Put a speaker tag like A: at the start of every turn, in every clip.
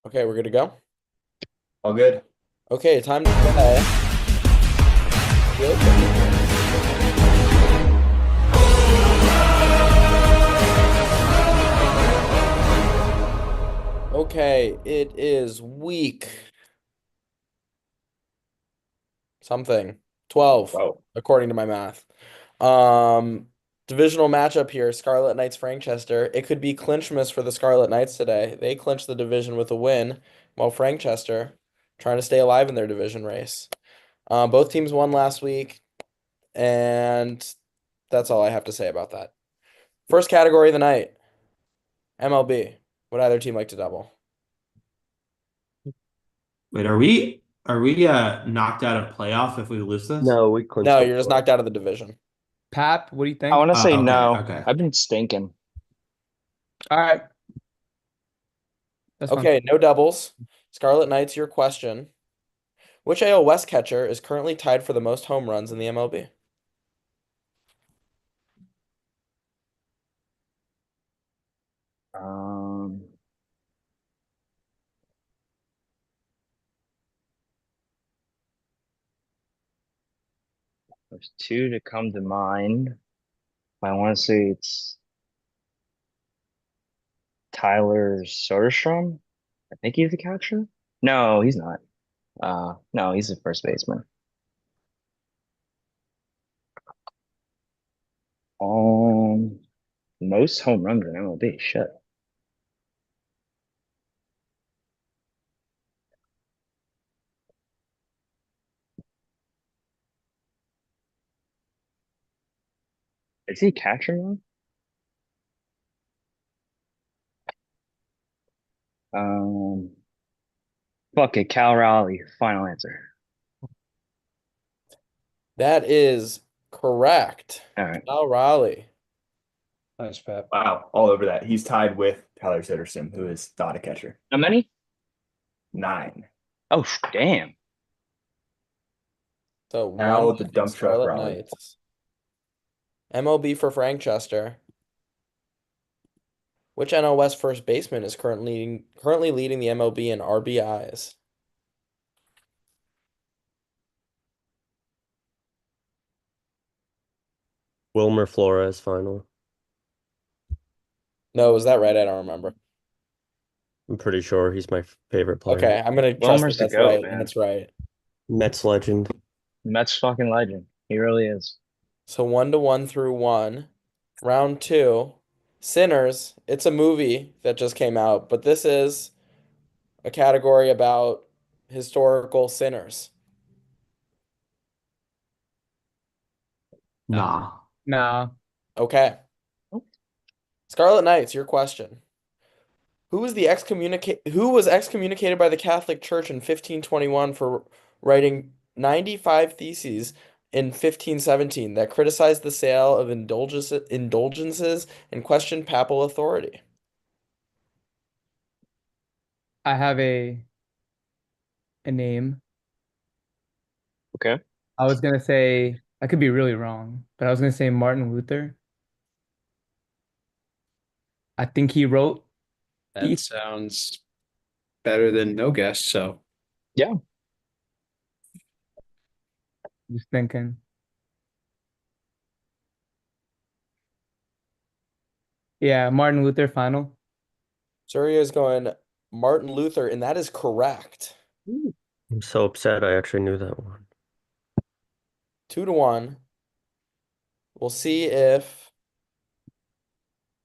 A: Okay, we're good to go.
B: All good.
A: Okay, time to play. Okay, it is week something 12,
B: Oh,
A: according to my math. Um, Divisional matchup here, Scarlet Knights Frankchester. It could be clinchmas for the Scarlet Knights today. They clinched the division with a win, while Frankchester trying to stay alive in their division race. Both teams won last week, and that's all I have to say about that. First category of the night, MLB. Would either team like to double?
C: Wait, are we knocked out of playoff if we lose this?
D: No, we clinched
A: No,
D: the
A: you're just
D: playoff.
A: knocked out of the division.
E: Pap, what do you
F: I
E: think?
F: want to say
C: Okay,
F: no.
C: okay.
F: I've been stinking.
E: All right, that's fine.
A: Okay, no doubles. Scarlet Knights, your question. Which AL West catcher is currently tied for the most home runs in the MLB?
F: Um, there's two to come to mind. I want to say it's Tyler Soderstrom. I think he's a catcher. No, he's not. No, he's a first baseman. Um, Most home runs in MLB. Shit. Is he a catcher now? Um, Fuck it, Cal Raleigh. Final answer.
A: That is correct.
F: All right.
A: Cal Raleigh.
E: Nice, Pap.
B: wow. All over that. He's tied with Tyler Soderstrom, who is not a catcher.
F: How many?
B: 9.
F: Oh, damn.
A: So
B: Now
A: one
B: the
A: for
B: dump truck
A: Scarlet
B: Raleigh.
A: Knights. MLB for Frankchester. Which NL West first baseman is currently leading the MLB in RBIs?
D: Wilmer Flores final.
A: No, was that right? I don't remember.
D: I'm pretty sure he's my favorite player.
A: Okay, I'm gonna trust that
F: Wilmer's the
A: that's
F: GOAT,
A: right,
F: man.
A: and it's right.
D: Mets legend.
F: Mets fucking legend. He really is.
A: So 1-1 through one. Round two. Sinners. It's a movie that just came out, but this is a category about historical sinners.
C: Nah.
E: Nah,
A: Okay. Scarlet Knights, your question. Who was excommunicated by the Catholic Church in 1521 for writing 95 theses in 1517 that criticized the sale of indulgences and questioned papal authority?
E: I have a name.
F: Okay.
E: I was gonna say I could be really wrong, but I was gonna say Martin Luther. I think he wrote
G: That
E: East.
G: sounds better than no guess. So
F: Yeah.
E: Just thinking. Yeah, Martin Luther final.
A: Surya is going Martin Luther, and that is correct.
D: I'm so upset I actually knew that one.
A: 2-1. We'll see if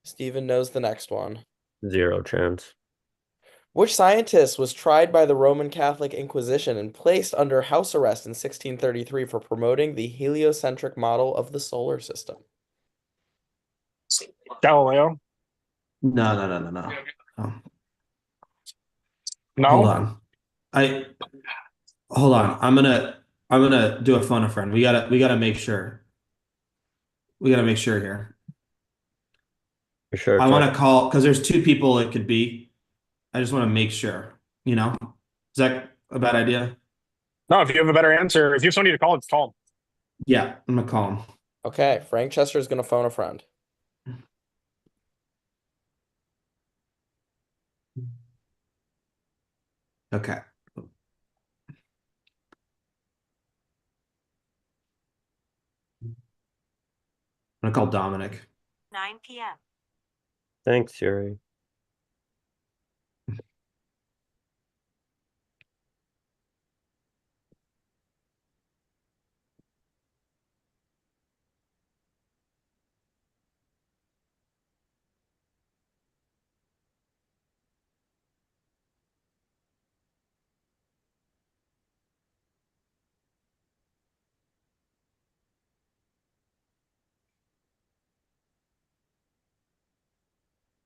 A: Steven knows the next one.
D: Zero chance.
A: Which scientist was tried by the Roman Catholic Inquisition and placed under house arrest in 1633 for promoting the heliocentric model of the solar system?
F: Galileo.
C: No. Oh,
F: No.
C: hold on. I hold on. I'm gonna do a phone a friend. We gotta make sure. We gotta make sure here.
D: For sure.
C: I want to call because there's two people it could be. I just want to make sure. Is that a bad idea?
H: No, if you have a better answer, if you have somebody to call, it's called.
C: Yeah, I'm gonna call him.
A: Okay, Frank Chester is going to phone a friend.
C: Okay. I'm gonna call Dominic.
I: 9 p.m.
D: Thanks, Yuri.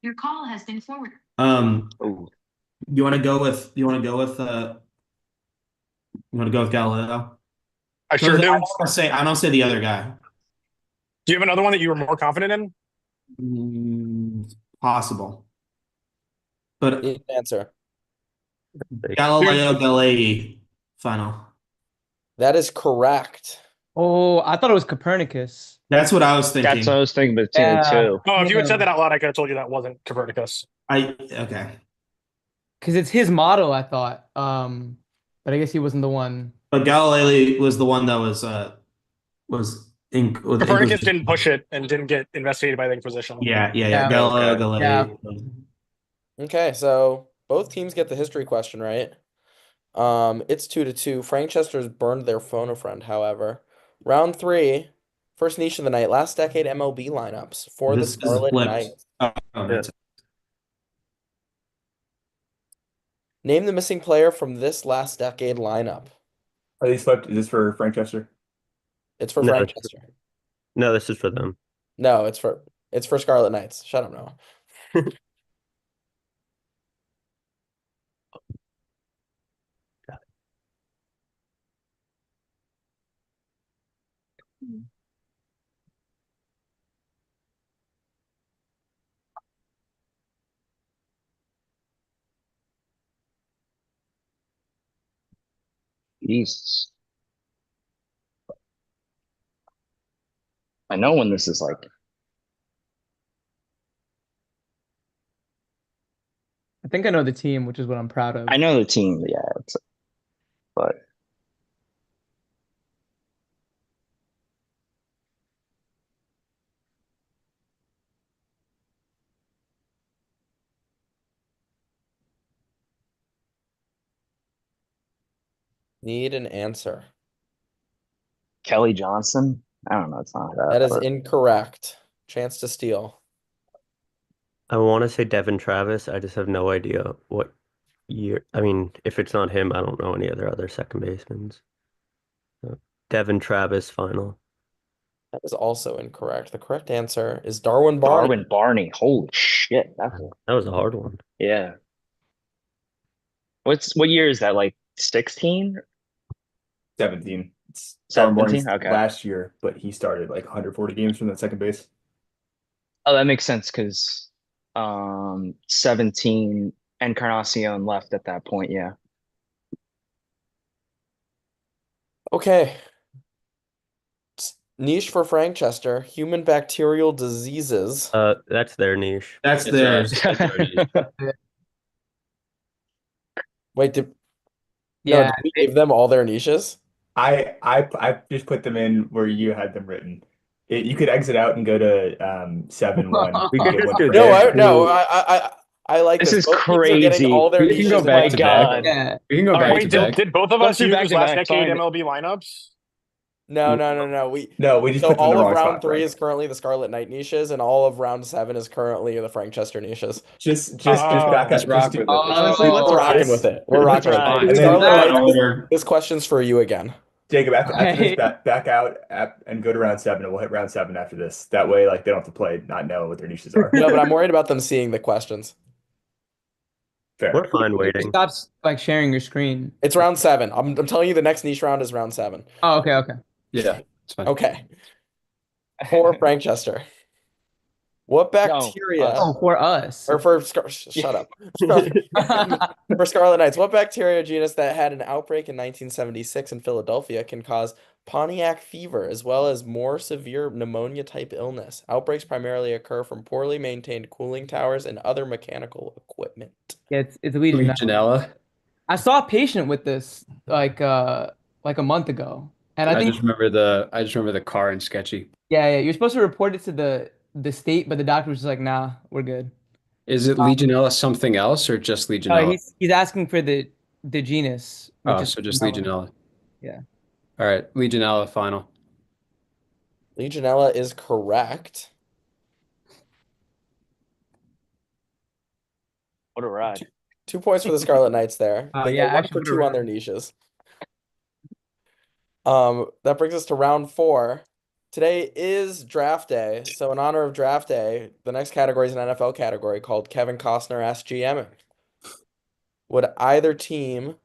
I: Your call has been forwarded.
F: Ooh,
C: You want to go with Galileo?
H: I sure do.
C: I don't say the other guy.
H: Do you have another one that you were more confident in?
C: Possible. But
A: Need an answer.
C: Galileo Galilei final.
A: That is correct.
E: Oh, I thought it was Copernicus.
C: That's what I was
F: that's what
C: thinking.
F: I was thinking between the
E: Yeah.
F: two.
H: Oh, if you had
E: Yeah.
H: said that out loud, I could have told you that wasn't Copernicus.
C: Okay.
E: Because it's his model, I thought. But I guess he wasn't the one.
C: But Galilei was the one that was in with
H: Copernicus
C: Inquisition.
H: didn't push it and didn't get investigated by the Inquisition.
C: Yeah.
E: Yeah.
C: Galileo
B: Okay.
C: Galilei.
A: Okay, so both teams get the history question right. It's 2-2. Frank Chester's burned their phone a friend, however. Round 3, first niche of the night, last decade MLB lineups for the
C: This is
A: Scarlet
C: flipped.
A: Knights.
C: Oh, that's
A: Name the missing player from this last decade lineup.
B: Are they swept? Is this for Frank Chester?
A: It's for
D: No,
A: Frank
D: it's-
A: Chester.
D: No, this is for them.
A: No, it's for Scarlet Knights. Shut up, Noah.
F: Jesus. I know when this is like.
E: I think I know the team, which is what I'm proud of.
F: I know the team, yeah. But
A: Need an answer.
F: Kelly Johnson, I don't know. It's not that.
A: That is
F: but
A: incorrect. Chance to steal.
D: I want to say Devin Travis. I just have no idea what year. I mean, if it's not him, I don't know any other second basemen. So, Devin Travis final.
A: That is also incorrect. The correct answer is Darwin Barney.
F: Darwin Barney. Holy shit. That's
D: That was a hard one.
F: yeah. What year is that? Like 16?
B: 17. It's
F: 17?
B: Barnes
F: Okay.
B: last year, but he started like 140 games from that second base.
F: Oh, that makes sense because 17 Encarnacion left at that point, yeah.
A: Okay. Niche for Frank Chester. Human bacterial diseases.
D: That's their niche.
C: That's
G: It's
C: theirs.
A: Wait, no,
E: Yeah,
A: did we give them all their niches?
B: I just put them in where you had them written. You could exit out and go to 7-1. We could get one for
A: No,
B: Eric.
A: I like
F: This
A: this.
F: is
A: Both teams are getting
F: crazy.
A: all their
G: We can
A: niches
G: go
A: in
G: back
A: one
G: to
A: together.
G: back.
E: yeah.
G: We can go
H: All right,
G: back
H: wait,
G: to back.
H: did both of
F: Let's
H: us
F: do
H: use
F: back to
H: last
F: back,
H: decade
F: fine.
H: MLB lineups?
A: No.
B: No, we just
A: So
B: put them in
A: all
B: the
A: of
B: wrong
A: round
B: spot,
A: 3
B: Frank.
A: is currently the Scarlet Knight niches, and all of round 7 is currently the Frank Chester niches.
B: Just
H: Oh,
B: back
G: just
B: up.
G: rock
B: do-
G: with it.
F: Honestly, let's
A: We're
F: ride.
A: rocking with it. We're
F: Let's
A: rocking with
F: ride.
A: it.
B: And then-
A: Scarlet
C: That
A: Knights,
C: order.
A: this question's for you again.
B: Jacob, after this,
E: Okay.
B: back out and go to round 7, and we'll hit round 7 after this. That way, like they don't have to play, not know what their niches are.
A: No, but I'm worried about them seeing the questions.
B: Fair.
D: We're fine waiting.
E: Stop like sharing your screen.
A: It's round 7. I'm telling you the next niche round is round 7.
E: Oh, okay.
G: Yeah, it's fine.
A: Okay. For Frank Chester. What bacteria
E: Oh, for us.
A: or for shut up. For Scarlet Knights, what bacteria genus that had an outbreak in 1976 in Philadelphia can cause Pontiac fever as well as more severe pneumonia type illness? Outbreaks primarily occur from poorly maintained cooling towers and other mechanical equipment.
E: Yeah, it's Legionella.
G: Legionella.
E: I saw Patient with this like a month ago, and I
G: I
E: think
G: just remember the car and sketchy.
E: yeah, you're supposed to report it to the state, but the doctor was just like, nah, we're good.
G: Is it Legionella something else or just Legionella?
E: He's asking for the genus, which
G: Oh,
E: is
G: so just
E: Legionella.
G: Legionella.
E: Yeah.
G: All right, Legionella final.
A: Legionella is correct.
F: What a ride.
A: 2 points for the Scarlet Knights there.
E: Oh,
A: They
E: yeah,
A: go one
E: actually,
A: for
E: what a
A: two on
E: ride.
A: their niches. That brings us to round 4. Today is draft day, so in honor of draft day, the next category is an NFL category called Kevin Costner Ask GMing. Would either team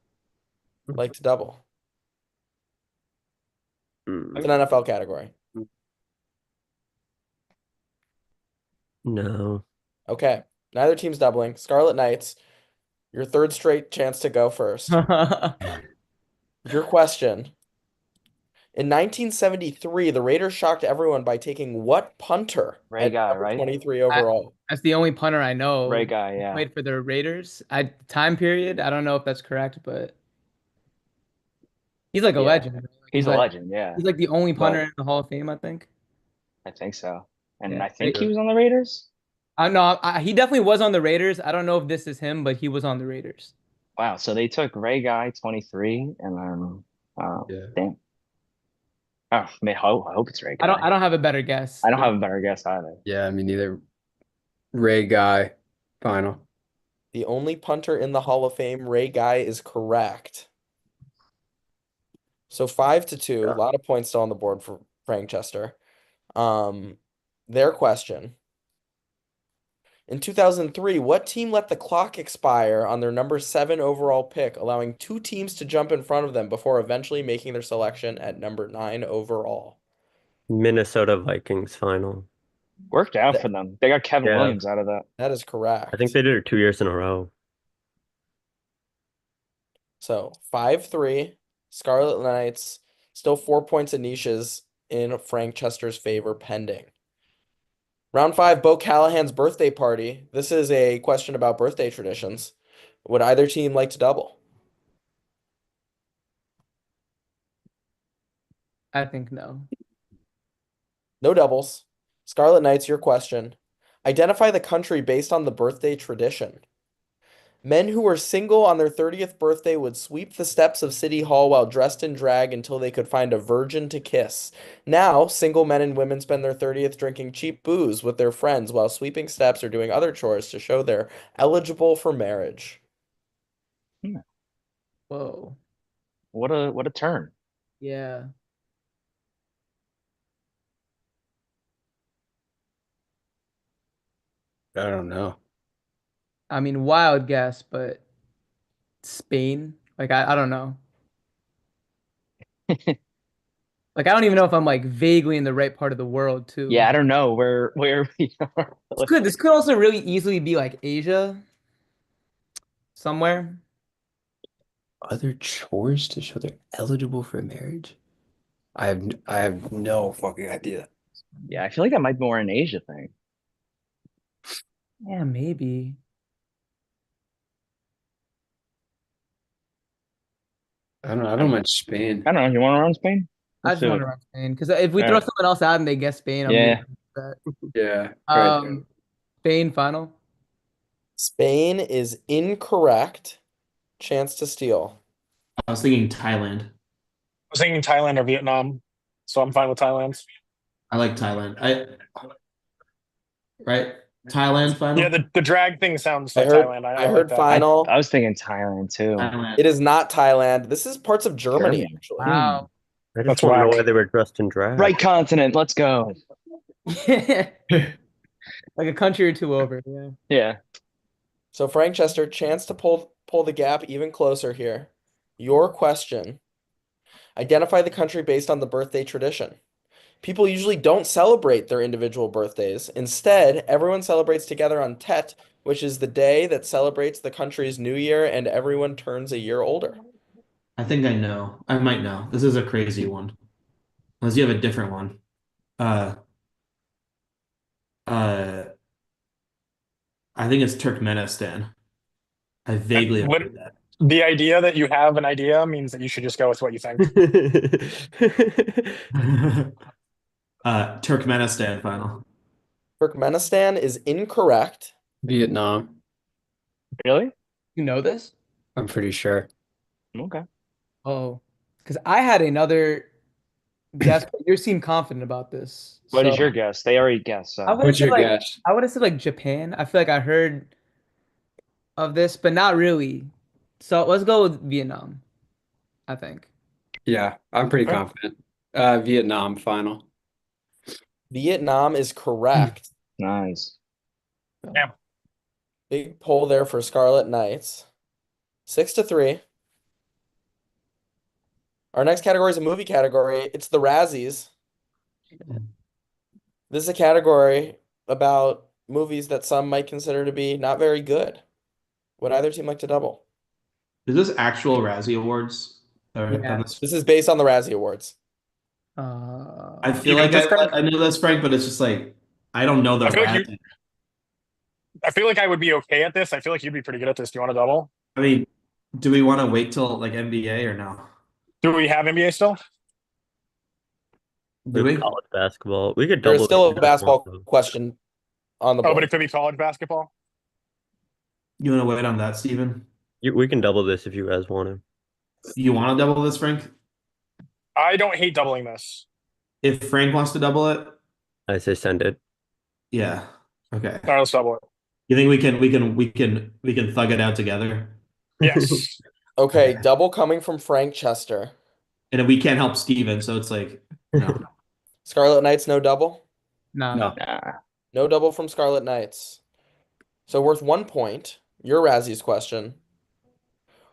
A: like to double? It's an NFL category.
D: No.
A: Okay, neither team's doubling. Scarlet Knights, your third straight chance to go first. Your question. In 1973, the Raiders shocked everyone by taking what punter
F: Ray
A: at
F: Guy,
A: number
F: right?
A: 23 overall?
E: That's the only punter I know.
F: Ray Guy, yeah.
E: Played for the Raiders. Time period, I don't know if that's correct, but he's like a
F: Yeah.
E: legend. Like,
F: He's a
E: like-
F: legend, yeah.
E: He's like the only punter
F: But-
E: in the Hall of Fame, I think.
F: I think so. And
E: Yeah.
F: I think he was on the Raiders.
E: I know he definitely was on the Raiders. I don't know if this is him, but he was on the Raiders.
F: Wow, so they took Ray Guy 23 and then
G: Yeah.
F: damn. Oh, man, I hope it's Ray Guy.
E: I don't have a better guess.
F: I don't have a better guess either.
G: Yeah, I mean neither. Ray Guy final.
A: The only punter in the Hall of Fame, Ray Guy, is correct. So 5-2, a lot of points still on the board for Frank Chester. Their question. In 2003, what team let the clock expire on their number 7 overall pick, allowing 2 teams to jump in front of them before eventually making their selection at number 9 overall?
D: Minnesota Vikings final.
F: Worked out for them. They got Kevin
D: Yeah.
F: Williams out of that.
A: That is correct.
D: I think they did it 2 years in a row.
A: So 5-3, Scarlet Knights, still 4 points in niches in Frank Chester's favor pending. Round 5, Bo Callahan's birthday party. This is a question about birthday traditions. Would either team like to double?
E: I think no.
A: No doubles. Scarlet Knights, your question. Identify the country based on the birthday tradition. Men who were single on their 30th birthday would sweep the steps of City Hall while dressed in drag until they could find a virgin to kiss. Now, single men and women spend their 30th drinking cheap booze with their friends while sweeping steps or doing other chores to show they're eligible for marriage.
E: Whoa.
F: What a turn.
E: Yeah.
G: I don't know.
E: I mean, wild guess, but Spain? Like I don't know. Like I don't even know if I'm like vaguely in the right part of the world too.
F: Yeah, I don't know where we are.
E: This could also really easily be like Asia somewhere.
G: Other chores to show they're eligible for marriage? I have no fucking idea.
F: Yeah, I feel like that might be more an Asia thing.
E: Yeah, maybe.
G: I don't mind Spain.
F: I don't know. You want to run Spain?
E: I
F: Let's
E: just
F: do
E: want
F: it.
E: to run Spain because if we throw
F: Alright.
E: someone else out and they guess Spain, I'm
F: Yeah.
E: gonna
G: Yeah.
E: upset.
G: Right.
E: Spain final.
A: Spain is incorrect. Chance to steal.
C: I was thinking Thailand.
H: I was thinking Thailand or Vietnam, so I'm fine with Thailand.
C: I like Thailand. Right? Thailand final?
H: Yeah, the drag thing sounds
A: I
H: like
A: heard,
H: Thailand.
A: I
H: like
A: heard
H: that.
A: final.
F: I was thinking Thailand too.
C: Thailand.
A: It is not Thailand. This is parts of Germany,
F: Germany.
A: actually.
E: Wow.
D: I
H: That's
D: just want to know
H: whack.
D: why they were dressed in drag.
F: Right continent. Let's go.
E: Like a country or two over. Yeah.
F: Yeah.
A: So Frank Chester, chance to pull the gap even closer here. Your question. Identify the country based on the birthday tradition. People usually don't celebrate their individual birthdays. Instead, everyone celebrates together on Tet, which is the day that celebrates the country's new year and everyone turns a year older.
C: I think I know. I might know. This is a crazy one. Unless you have a different one. I think it's Turkmenistan. I vaguely have
H: What-
C: heard that.
H: The idea that you have an idea means that you should just go with what you think.
C: Turkmenistan final.
A: Turkmenistan is incorrect.
G: Vietnam.
F: Really?
E: You know this?
G: I'm pretty sure.
F: Okay.
E: Oh, because I had another guess, but you seem confident about this.
F: What is
E: So
F: your guess? They already guessed.
E: I
F: So.
E: would have
G: What's
E: said
G: your
E: like
G: guess?
E: I would have said like Japan. I feel like I heard of this, but not really. So let's go with Vietnam, I think.
G: Yeah, I'm pretty
B: Okay.
G: confident. Vietnam final.
A: Vietnam is correct.
F: Nice.
A: Big pull there for Scarlet Knights. 6-3. Our next category is a movie category. It's the Razzies. This is a category about movies that some might consider to be not very good. Would either team like to double?
C: Is this actual Razzie Awards? Or
E: Yeah.
C: on this?
A: This is based on the Razzie Awards.
C: I feel
H: You
C: like
H: know this, Frank?
C: I know this, Frank, but it's just like I don't know the
H: I feel like
C: Razzie.
H: I feel like I would be okay at this. I feel like you'd be pretty good at this. Do you want to double?
C: I mean, do we want to wait till like NBA or no?
H: Do we have NBA still?
C: Do we?
D: College basketball. We could
A: There is
D: double
A: still
D: it
A: a
D: if you
A: basketball
D: want to.
A: question on the
H: Oh, but
A: board.
H: it could be college basketball.
C: You want to wait on that, Steven?
D: We can double this if you guys want to.
C: You want to double this, Frank?
H: I don't hate doubling this.
C: If Frank wants to double it,
D: I say send it.
C: yeah. Okay.
H: All right, let's double it.
C: You think we can thug it out together?
H: Yes.
A: Okay, double coming from Frank Chester.
C: And we can't help Steven, so it's like no.
A: Scarlet Knights, no double?
E: Nah.
G: No.
F: Nah.
A: No double from Scarlet Knights. So worth 1 point. Your Razzies question.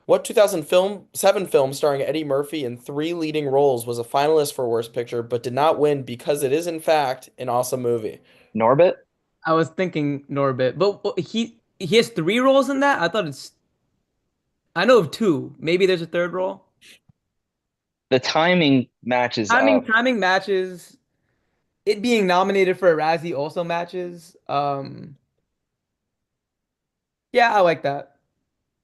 A: What 2007 film starring Eddie Murphy in 3 leading roles was a finalist for Worst Picture but did not win because it is in fact an awesome movie?
F: Norbit?
E: I was thinking Norbit, but he has 3 roles in that? I know of 2. Maybe there's a third role.
F: The timing matches up.
E: Timing matches. It being nominated for a Razzie also matches. Yeah, I like that.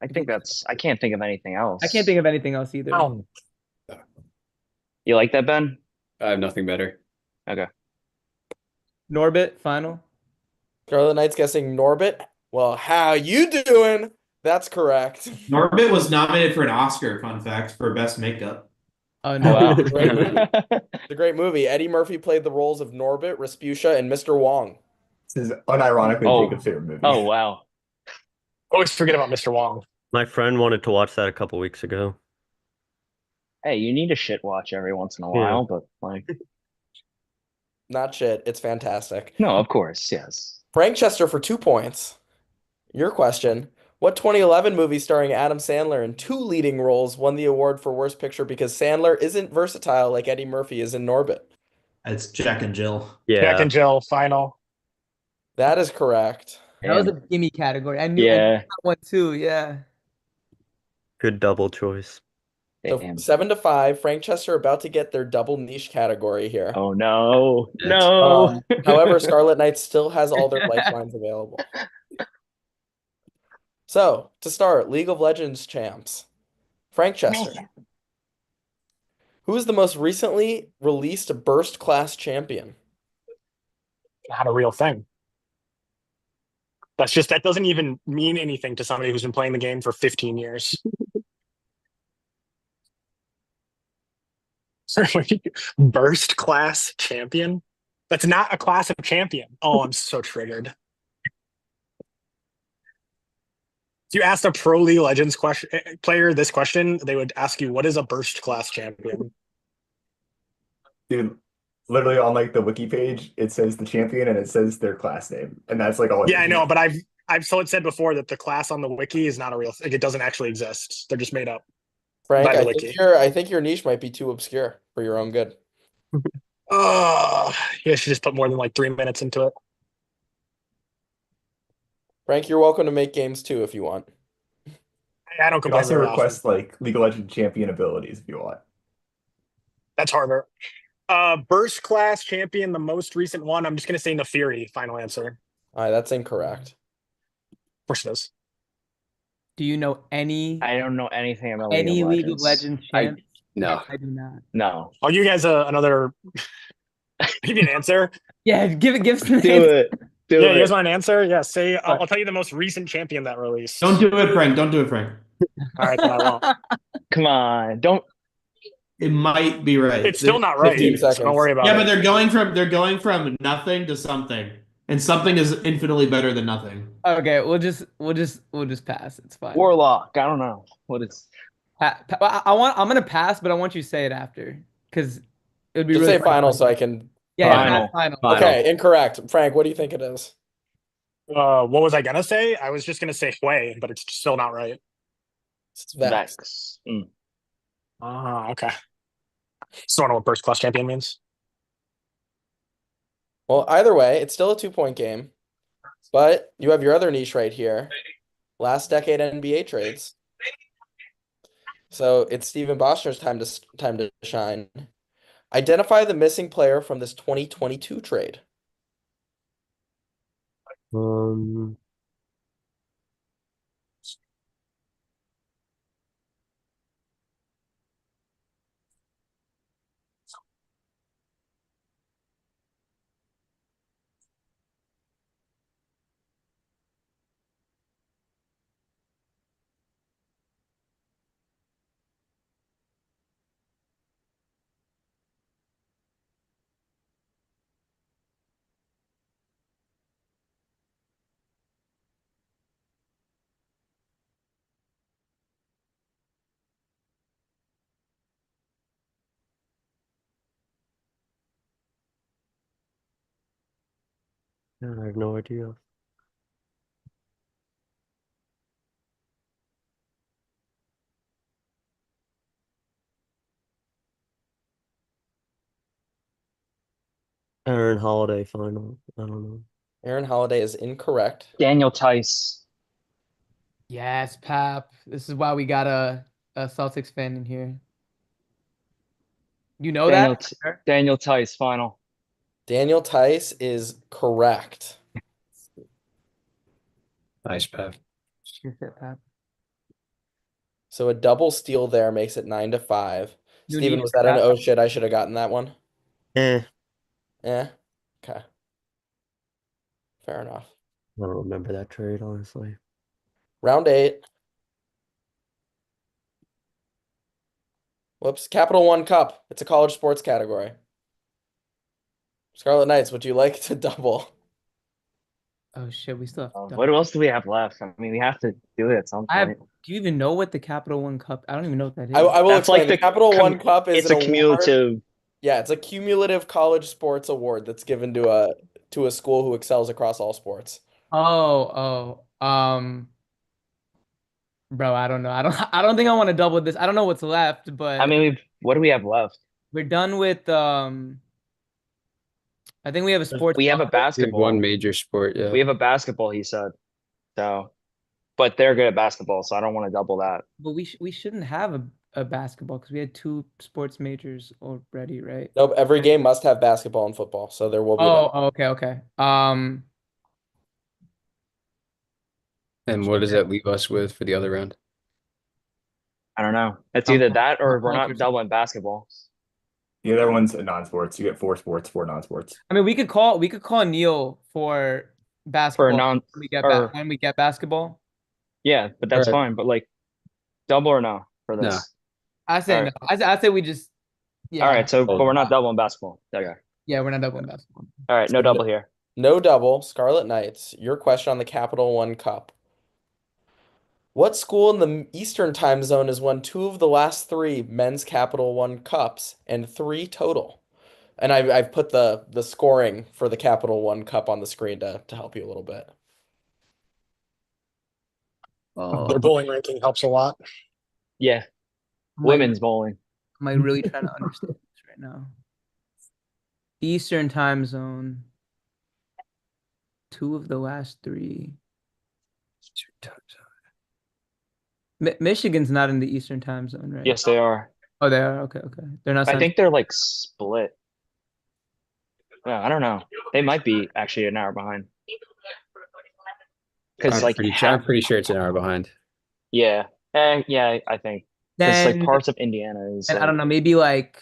F: I think that's. I can't think of anything else.
E: I can't think of anything else either.
F: You like that, Ben?
G: I have nothing better.
F: Okay.
E: Norbit, final.
A: Scarlet Knights guessing Norbit. Well, how you doing? That's correct.
C: Norbit was nominated for an Oscar, fun fact, for best makeup.
E: Oh no.
F: Wow.
A: Great movie. It's a great movie. Eddie Murphy played the roles of Norbit, Rasputia, and Mr. Wong.
B: This is unironically
F: Oh.
B: Jacob's favorite movie.
F: Oh wow.
H: Always forget about Mr. Wong.
D: My friend wanted to watch that a couple weeks ago.
F: Hey, you need a shit watch every once in a
D: Yeah.
F: while, but like,
A: Not shit. It's fantastic.
F: no, of course, yes.
A: Frank Chester for 2 points. Your question. What 2011 movie starring Adam Sandler in 2 leading roles won the award for Worst Picture because Sandler isn't versatile like Eddie Murphy is in Norbit?
C: It's Jack and Jill.
H: Jack
D: Yeah.
H: and Jill, final.
A: That is correct.
E: That was a
F: Damn.
E: gimme category. I knew
F: Yeah.
E: that one too. Yeah.
D: Good double choice.
A: So
F: Damn.
A: 7-5. Frank Chester about to get their double niche category here.
F: Oh no.
G: Yes.
F: No.
A: However, Scarlet Knights still has all their lifelines available. So, to start, League of Legends champs. Frank Chester. Who is the most recently released burst class champion?
H: Not a real thing. That doesn't even mean anything to somebody who's been playing the game for 15 years. Burst class champion? That's not a class of champion. Oh, I'm so triggered. If you asked a Pro League Legends player this question, they would ask you, what is a burst class champion?
B: Dude, literally on like the wiki page, it says the champion and it says their class name. And that's like all it
H: Yeah, I
B: is.
H: know, but I've said before that the class on the wiki is not a real thing. It doesn't actually exist. They're just made up.
A: Frank,
H: By the
A: I
H: wiki.
A: think your niche might be too obscure for your own good.
H: Oh, you should just put more than like 3 minutes into it.
A: Frank, you're welcome to make games too if you want.
H: I don't
B: You can
H: complain
B: also
H: very often.
B: request like League of Legends champion abilities if you want.
H: That's harder. Burst class champion, the most recent one. I'm just gonna say Nefiri. Final answer.
A: All right, that's incorrect.
H: Of course it is.
E: Do you know any
F: I don't know anything about League of
E: League of
F: Legends.
E: Legends champs?
G: No.
E: I do not.
F: No.
H: I'll give you guys another. Give you an answer.
E: Yeah, give some
F: Do
E: names.
F: it. Do
H: Yeah, you guys
F: it.
H: want an answer? Yeah, say I'll tell you the most recent champion that released.
C: Don't do it, Frank. Don't do it, Frank.
H: All right, then I won't.
F: Come on. Don't.
C: It might be right.
H: It's still not right.
A: 15
H: So don't
A: seconds.
H: worry about
C: Yeah,
H: it.
C: but they're going from nothing to something, and something is infinitely better than nothing.
E: Okay, we'll just pass. It's fine.
F: Warlock. I don't know. What is.
E: I'm gonna pass, but I want you to say it after, because it would be
A: Just
E: really
A: say
E: funny.
A: final so I can.
E: Yeah,
F: Final.
E: final.
G: Final.
A: Okay, incorrect. Frank, what do you think it is?
H: What was I gonna say? I was just gonna say Hui, but it's still not right.
A: It's Vex.
F: Vex.
H: Okay. Still don't know what first class champion means.
A: Well, either way, it's still a 2-point game. But you have your other niche right here. Last decade NBA trades. So it's Steven Boschner's time to shine. Identify the missing player from this 2022 trade.
D: I have no idea. Aaron Holiday final. I don't know.
A: Aaron Holiday is incorrect.
F: Daniel Tice.
E: Yes, Pap. This is why we got a Celtics fan in here. You know
F: Daniel,
E: that?
F: Daniel Tice final.
A: Daniel Tice is correct.
G: Nice, Pav.
E: Good shit, Pap.
A: So a double steal there makes it 9-5.
E: You
A: Steven,
E: need
A: was that an
E: that?
A: oh shit, I should have gotten that one?
D: Eh,
A: Yeah. Okay. Fair enough.
D: I don't remember that trade, honestly.
A: Round 8. Whoops. Capital One Cup. It's a college sports category. Scarlet Knights, would you like to double?
E: Oh shit, we still have.
F: What else do we have left? I mean, we have to do it at some
E: I have.
F: point.
E: Do you even know what the Capital One Cup? I don't even know what that is.
A: I will
F: That's
A: explain.
F: like
A: The
F: the
A: Capital One Cup is
F: It's
A: an
F: a
A: award.
F: cumulative.
A: Yeah, it's a cumulative college sports award that's given to a school who excels across all sports.
E: Bro, I don't know. I don't think I want to double this. I don't know what's left, but
F: I mean, what do we have left?
E: we're done with I think we have a sports.
F: We have a
G: We have
F: basketball.
G: one major sport, yeah.
F: We have a basketball, he said. So, but they're good at basketball, so I don't want to double that.
E: But we shouldn't have a basketball because we had 2 sports majors already, right?
A: Nope, every game must have basketball and football, so there will be that.
E: Okay.
G: And what does that leave us with for the other round?
F: I don't know. It's either that or we're not
E: Cultures.
F: doubling basketball.
B: The other one's a non-sports. You get 4 sports, 4 non-sports.
E: I mean, we could call Neil for basketball
F: non-
E: when we get basketball.
F: Yeah, but that's
G: Right.
F: fine. But like, double or no for this?
G: No.
E: I say
F: Alright.
E: no. I say we just yeah.
F: All right. So, but
G: Oh,
F: we're not doubling basketball. Okay.
E: Yeah, we're not doubling basketball.
F: All right. No double here.
A: No double. Scarlet Knights, your question on the Capital One Cup. What school in the Eastern Time Zone has won 2 of the last 3 men's Capital One Cups and 3 total? And I've put the scoring for the Capital One Cup on the screen to help you a little bit.
H: Their bowling ranking helps a lot.
F: Yeah.
E: I'm
F: Women's bowling.
E: Am I really trying to understand this right now? Eastern Time Zone. 2 of the last 3. Michigan's not in the Eastern Time Zone, right?
F: Yes, they are.
E: Oh, they are. Okay. They're not.
F: I think they're like split. Well, I don't know. They might be actually an hour behind. Because like
G: I'm pretty sure it's an hour behind.
F: Yeah. Yeah, I think. Because like
E: Then,
F: parts of Indiana is
E: and I don't know, maybe like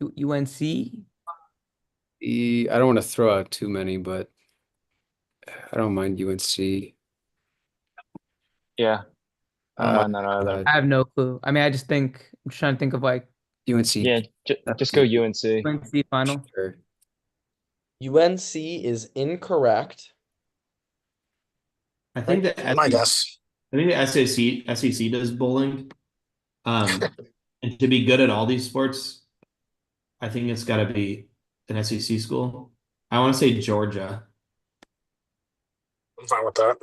E: UNC.
G: I don't want to throw out too many, but I don't mind UNC.
F: yeah, I don't mind that either.
E: I have no clue. I mean, I just think I'm trying to think of like
G: UNC.
F: Yeah, just go UNC.
E: UNC final.
G: Sure.
A: UNC is incorrect.
C: I think that
H: My guess.
C: I think the SEC does bowling. And to be good at all these sports, I think it's got to be an SEC school. I want to say Georgia.
H: I'm fine with that.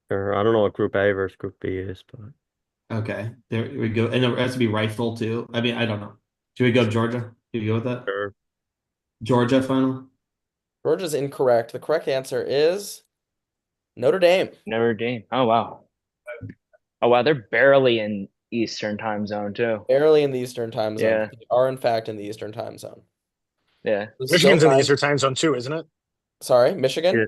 D: Or I don't know what Group A versus Group B is, but
C: Okay, there we go. And it has to be rifle too. I mean, I don't know. Should we go Georgia? Should we go with that?
D: sure.
C: Georgia final?
A: Georgia's incorrect. The correct answer is Notre Dame.
F: Notre Dame. Oh wow. Oh wow, they're barely in Eastern time zone too.
A: Barely in the Eastern time zone.
F: Yeah.
A: They are in fact in the Eastern time zone.
F: Yeah.
H: Michigan's in the
A: Still
H: Eastern time zone too, isn't it?
A: Sorry, Michigan?
D: Yeah.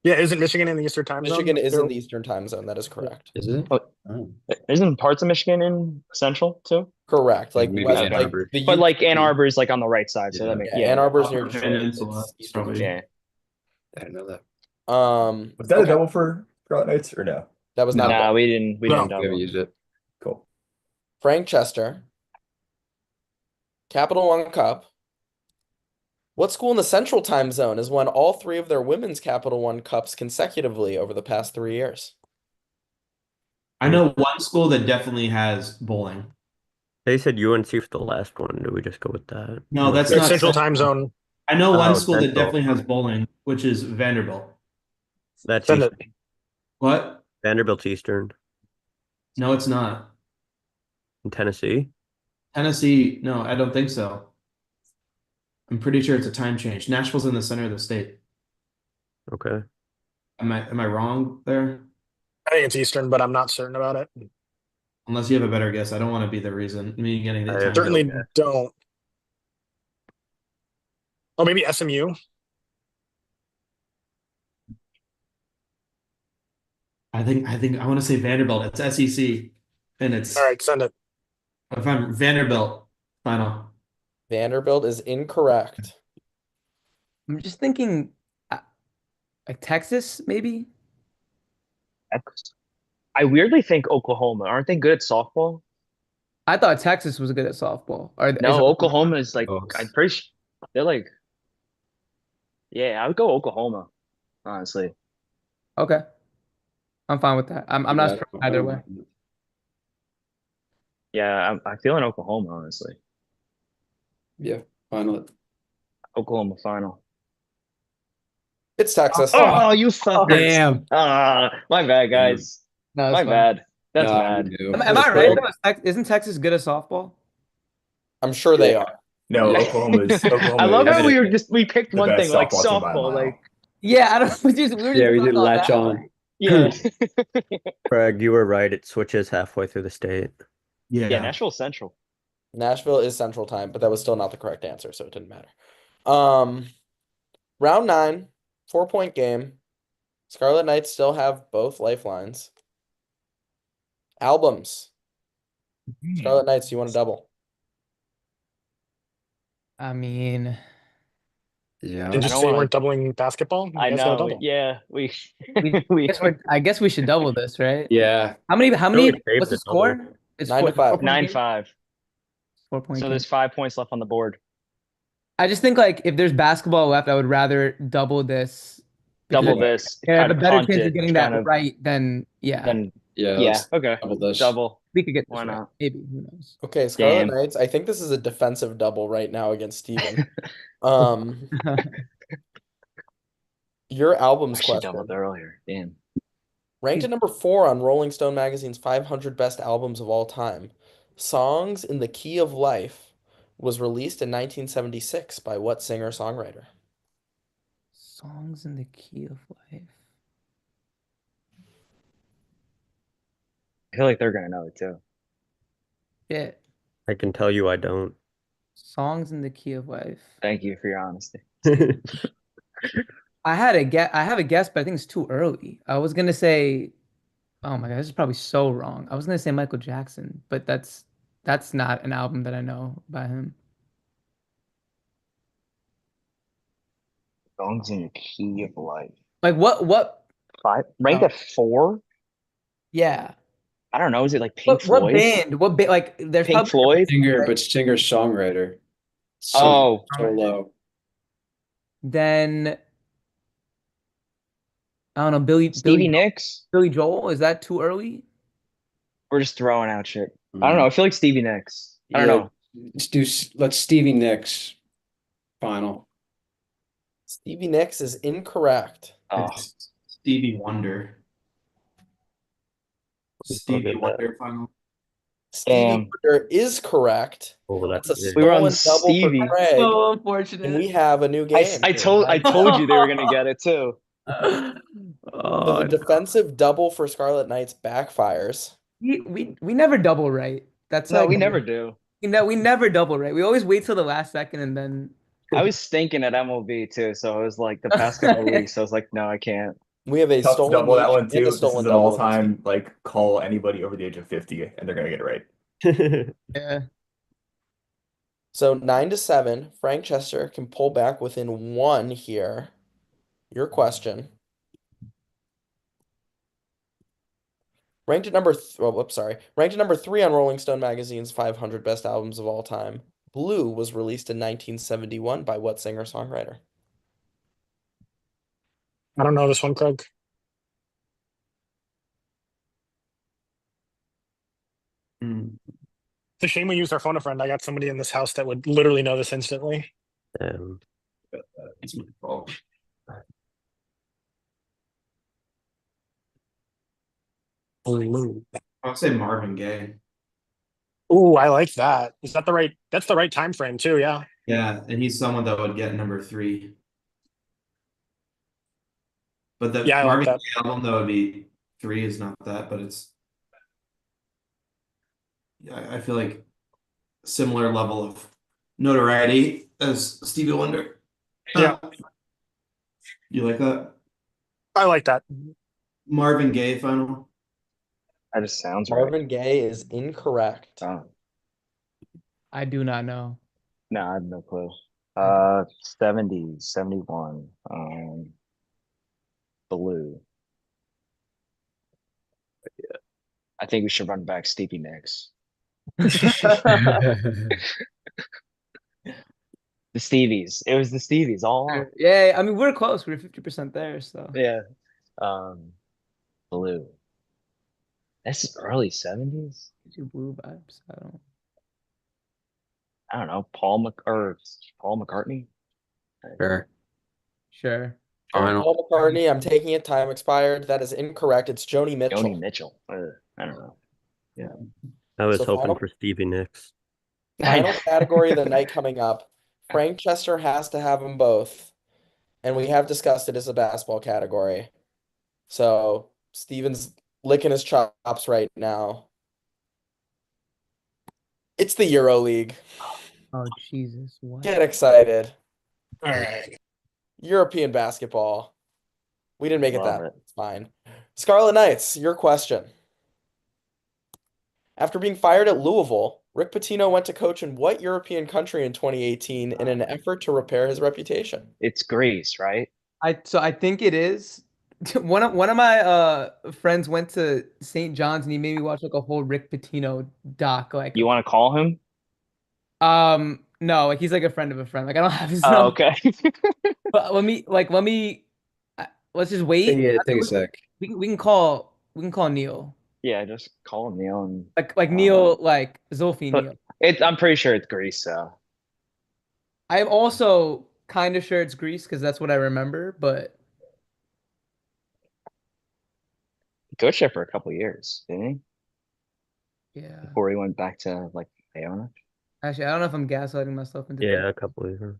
H: Yeah, isn't Michigan in the Eastern time zone?
A: Michigan is
H: too?
A: in the Eastern time zone. That is correct.
G: Is it?
F: Oh.
G: Oh.
F: Isn't parts of Michigan in Central too?
A: Correct. Like
G: Maybe
A: west,
G: Ann
A: like
G: Arbor.
A: the
F: But
A: U-
F: like Ann Arbor is like on the right side, so
G: Yeah.
F: that makes
A: yeah, Ann Arbor's near
C: Upper
A: Detroit.
C: Peninsula,
A: It's Eastern
C: probably.
A: Michigan.
F: Yeah.
G: I didn't know that.
B: Was that a
A: Okay,
B: double for Scarlet Knights or no?
A: that was not a
F: Nah,
A: double.
F: we didn't
H: No.
G: We haven't
F: double.
G: used it.
B: Cool.
A: Frank Chester, Capital One Cup. What school in the Central time zone has won all three of their women's Capital One Cups consecutively over the past 3 years?
C: I know one school that definitely has bowling.
D: They said UNC for the last one. Do we just go with that?
C: No, that's
H: They're
C: not
H: Central time zone.
C: I know one
D: Oh,
C: school that
D: Central.
C: definitely has bowling, which is Vanderbilt.
D: That's
H: Send it.
D: Eastern.
C: What?
D: Vanderbilt's Eastern.
C: No, it's not.
D: In Tennessee.
C: Tennessee, no, I don't think so. I'm pretty sure it's a time change. Nashville's in the center of the state.
D: Okay.
C: Am I wrong there?
H: I think it's Eastern, but I'm not certain about it.
C: Unless you have a better guess. I don't want to be the reason me getting the
D: I have
C: time.
H: Certainly
D: guess.
H: don't. Oh, maybe SMU.
C: I think I want to say Vanderbilt. It's SEC. And it's
H: All right, send it.
C: if I'm Vanderbilt final.
A: Vanderbilt is incorrect.
E: I'm just thinking, like Texas, maybe.
F: I weirdly think Oklahoma. Aren't they good at softball?
E: I thought Texas was good at softball. Or
F: No, Oklahoma is like
G: Close.
F: I'm pretty sure they're like. Yeah, I would go Oklahoma, honestly.
E: Okay, I'm fine with that. I'm
G: Yeah,
E: not
G: I
E: sure
G: don't- I
E: either
G: don't
E: way.
G: mind.
F: Yeah, I'm feeling Oklahoma, honestly.
G: Yeah, final.
F: Oklahoma final.
A: It's Texas.
F: Oh, you fuckers!
G: Damn.
F: My bad, guys.
E: No, it's
F: My
E: fine.
F: bad. That's
G: Nah,
F: bad.
G: we knew.
E: Am I right? though? Isn't Texas good at softball?
A: I'm sure they are.
B: No, Oklahoma's. Oklahoma
F: I love
B: is
F: how we picked
B: the
F: one
B: best
F: thing like
B: softball team by a
F: softball,
B: mile.
F: like
E: Yeah, I don't. We were just
G: Yeah, we
E: talking
G: did
E: about
G: latch
E: that.
G: on.
F: yeah,
D: Craig, you were right. It switches halfway through the state.
C: Yeah.
F: yeah. Nashville Central.
A: Nashville is Central Time, but that was still not the correct answer, so it didn't matter. Round 9, 4-point game. Scarlet Knights still have both lifelines. Albums. Scarlet Knights, you want to double?
E: I mean,
G: Yeah.
H: Did
F: I
H: you
F: don't
H: say you
F: wanna-
H: weren't doubling basketball? You
F: I
H: guys gotta
F: know.
H: double.
F: Yeah, we
E: I guess we should double this, right?
G: Yeah.
E: How many?
D: Really saved
E: What's the
D: the double.
E: score? It's
A: 9-5.
E: 4-point
F: 9-5.
E: 4-point
F: So
E: game.
F: there's 5 points left on the board.
E: I just think like if there's basketball left, I would rather double this. because
F: Double
E: I-
F: this.
E: Yeah, I have
F: kind
E: a
F: of
E: better
F: punt
E: chance
F: it,
E: of getting
F: kind
E: that
F: of-
E: right than
F: Then
G: Yeah.
F: yeah,
G: let's
F: okay.
G: double this.
F: Double.
E: we could get this
F: Why
E: right.
F: not?
E: Maybe, who knows?
A: Okay, Scarlet
F: Damn.
A: Knights. I think this is a defensive double right now against Steven. Your
F: I
A: albums
F: should
A: question.
F: doubled earlier. Damn.
A: Ranked at number 4 on Rolling Stone magazine's 500 best albums of all time, Songs in the Key of Life was released in 1976 by what singer-songwriter?
E: Songs in the Key of Life.
F: I feel like they're gonna know it too.
E: Yeah,
D: I can tell you I don't.
E: Songs in the Key of Life.
F: Thank you for your honesty.
E: I have a guess, but I think it's too early. I was gonna say Oh my God, this is probably so wrong. I was gonna say Michael Jackson, but that's not an album that I know by him.
F: Songs in the Key of Life.
E: Like what?
F: Five ranked
E: Oh,
F: at 4.
E: yeah.
F: I don't know. Is it like Pink
E: What
F: Floyd?
E: band? What band? Like there's
F: Pink
E: probably
F: Floyd?
G: Singer, but singer-songwriter.
F: Oh,
G: So low.
E: then I don't know,
F: Stevie Nicks.
E: Billy Joel. Is that too early?
F: We're just throwing out shit. I don't know. I feel like Stevie Nicks. I don't know.
G: Let's Stevie Nicks final.
A: Stevie Nicks is incorrect.
F: Oh,
C: It's Stevie Wonder. Stevie
D: at that.
C: Wonder final.
A: Stevie
F: Damn.
A: Wonder is correct.
D: Oh,
A: That's
D: that's
A: a
F: We were on
A: stolen double
F: Stevie.
A: for Craig,
E: So
A: and
E: unfortunate.
A: we have a new
F: I,
A: game.
F: I
A: here.
F: told I told you they were gonna get it too.
A: So
E: Oh,
A: the defensive double for Scarlet Knights backfires.
E: we never double right. That's
F: No,
E: like
F: we never do.
E: we never double right. We always wait till the last second and then
F: I was stinking at MLB too, so it was like the past couple of weeks. I was like, no, I can't.
A: We have a
B: Tough to
A: stolen
B: double that
A: niche
B: one
A: and
B: too.
A: a
B: This is
A: stolen
B: an
A: double.
B: all-time like call anybody over the age of 50 and they're gonna get it right.
E: yeah.
A: So 9-7, Frank Chester can pull back within 1 here. Your question. Ranked at number Ranked at number 3 on Rolling Stone magazine's 500 best albums of all time. Blue was released in 1971 by what singer-songwriter?
H: I don't know this one, Craig. It's a shame we used our phone a friend. I got somebody in this house that would literally know this instantly.
C: It's my fault. I'll say Marvin Gaye.
H: Ooh, I like that. Is that the right? That's the right time frame too. Yeah.
C: Yeah, and he's someone that would get number 3. But the
H: Yeah, I like
C: Marvin
H: that.
C: Gaye album that would be 3 is not that, but it's I feel like similar level of notoriety as Stevie Wonder.
H: Yeah.
C: You like that?
H: I like that.
C: Marvin Gaye final.
F: That just sounds right.
A: Marvin Gaye is incorrect.
F: Oh,
E: I do not know.
F: no, I have no clue. 70, 71. Blue. I think we should run back Stevie Nicks. The Stevies. It was the Stevies all along.
E: Yeah, I mean we're close. We're 50% there, so
F: Yeah. Blue. That's early 70s.
E: gives you blue vibes.
F: I don't know. Paul McCartney.
G: Sure.
E: Sure.
G: Final.
A: Paul McCartney, I'm taking it. Time expired. That is incorrect. It's Joni Mitchell.
F: Joni Mitchell. I don't know.
D: I was
A: So
D: hoping
A: final-
D: for Stevie Nicks.
A: Final category of the night coming up. Frank Chester has to have them both. And we have discussed it as a basketball category. So Steven's licking his chops right now. It's the Euro League.
E: Oh Jesus! What?
A: Get excited.
H: All right.
A: European basketball. We didn't make it
F: Love
A: that.
F: it.
A: It's fine. Scarlet Knights, your question. After being fired at Louisville, Rick Pitino went to coach in what European country in 2018 in an effort to repair his reputation?
F: It's Greece, right?
E: I think it is. One of my friends went to St. John's and he made me watch like a whole Rick Pitino doc. Like
F: You want to call him?
E: no, like he's like a friend of a friend. Like I don't have his
F: Oh,
E: number.
F: okay.
E: But let's just wait.
G: Yeah, take a sec.
E: We can call Neil.
F: Yeah, just call him Neil and
E: Like Neil, like Zolfi
F: but-
E: Neil.
F: I'm pretty sure it's Greece, so
E: I am also kind of sure it's Greece because that's what I remember, but
F: he coached there for a couple years, didn't he?
E: yeah.
F: Before he went back to like Iona.
E: Actually, I don't know if I'm gaslighting myself into
D: Yeah, a couple of years.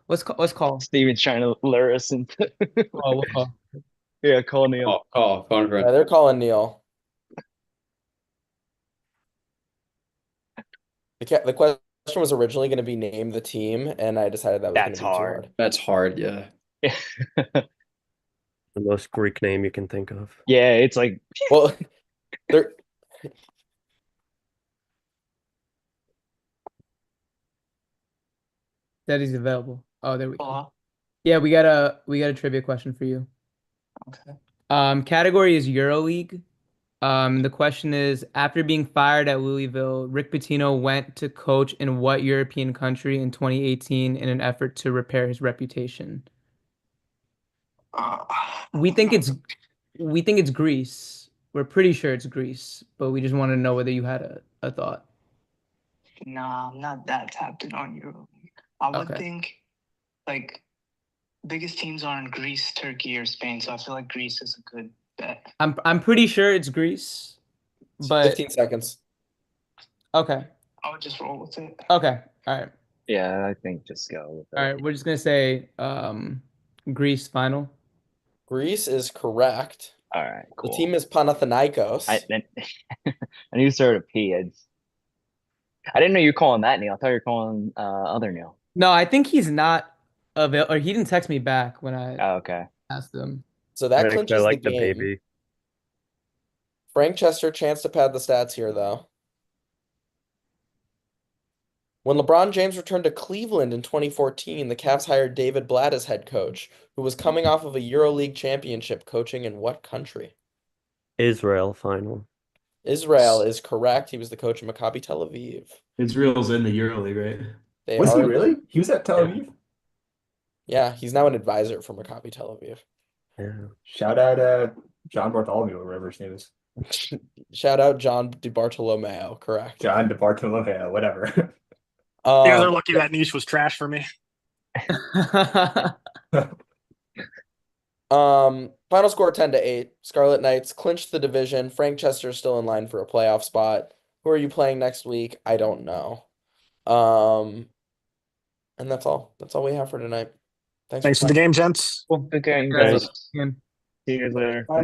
E: Let's call.
F: Steven's trying to lure us into
E: Oh, we'll call.
F: Yeah, call Neil.
G: Call phone friend.
A: Yeah, they're calling Neil. The question was originally going to be name the team, and I decided that was going
F: That's
A: to be too
F: hard.
A: hard.
G: That's hard, yeah.
D: It the most Greek name you can think of.
F: Yeah, it's like
A: Well, they're
E: That is available. Oh, there we go.
J: Hello?
E: Yeah, we got a trivia question for you.
J: Okay.
E: Category is EuroLeague. The question is, after being fired at Louisville, Rick Pitino went to coach in what European country in 2018 in an effort to repair his reputation?
J: Uh,
E: We think it's Greece. We're pretty sure it's Greece, but we just want to know whether you had a thought.
J: nah, I'm not that tapped in on EuroLeague. I would
E: Okay.
J: think like biggest teams are in Greece, Turkey, or Spain, so I feel like Greece is a good bet.
E: I'm pretty sure it's Greece, but
A: 15 seconds.
E: okay.
J: I would just roll with it.
E: Okay. All right.
F: yeah, I think just go with
E: All
F: it.
E: right. We're just gonna say Greece final.
A: Greece is correct.
F: All right, cool.
A: The team is Panathinaikos.
F: I knew you started a P. I didn't know you were calling that Neil. I thought you were calling other Neil.
E: No, I think he's not available, or he didn't text me back when I
F: Oh, okay.
E: asked him.
A: So that
D: Rick, I
A: clinches
D: like
A: the
D: the
A: game.
D: baby.
A: Frank Chester, chance to pad the stats here, though. When LeBron James returned to Cleveland in 2014, the Cavs hired David Blatt as head coach, who was coming off of a EuroLeague championship coaching in what country?
D: Israel final.
A: Israel is correct. He was the coach of Maccabi Tel Aviv.
C: Israel's in the EuroLeague, right?
A: They
B: Was he
A: are
B: really? He was at Tel
C: Yeah.
B: Aviv.
A: Yeah, he's now an advisor for Maccabi Tel Aviv.
D: Yeah.
B: Shout out John Bartholomew, or whatever his name is.
A: Shout out John DiBartolomeo, correct.
B: John DeBartolomeo, whatever.
H: You guys are
A: Um,
H: lucky that niche was trash for me.
A: Final score 10-8. Scarlet Knights clinched the division. Frank Chester's still in line for a playoff spot. Who are you playing next week? I don't know. And that's all. That's all we have for tonight.
H: Thanks for the game, gents.
F: Cool. Good game,
E: Guys,
F: guys.
E: again.
F: See you guys later.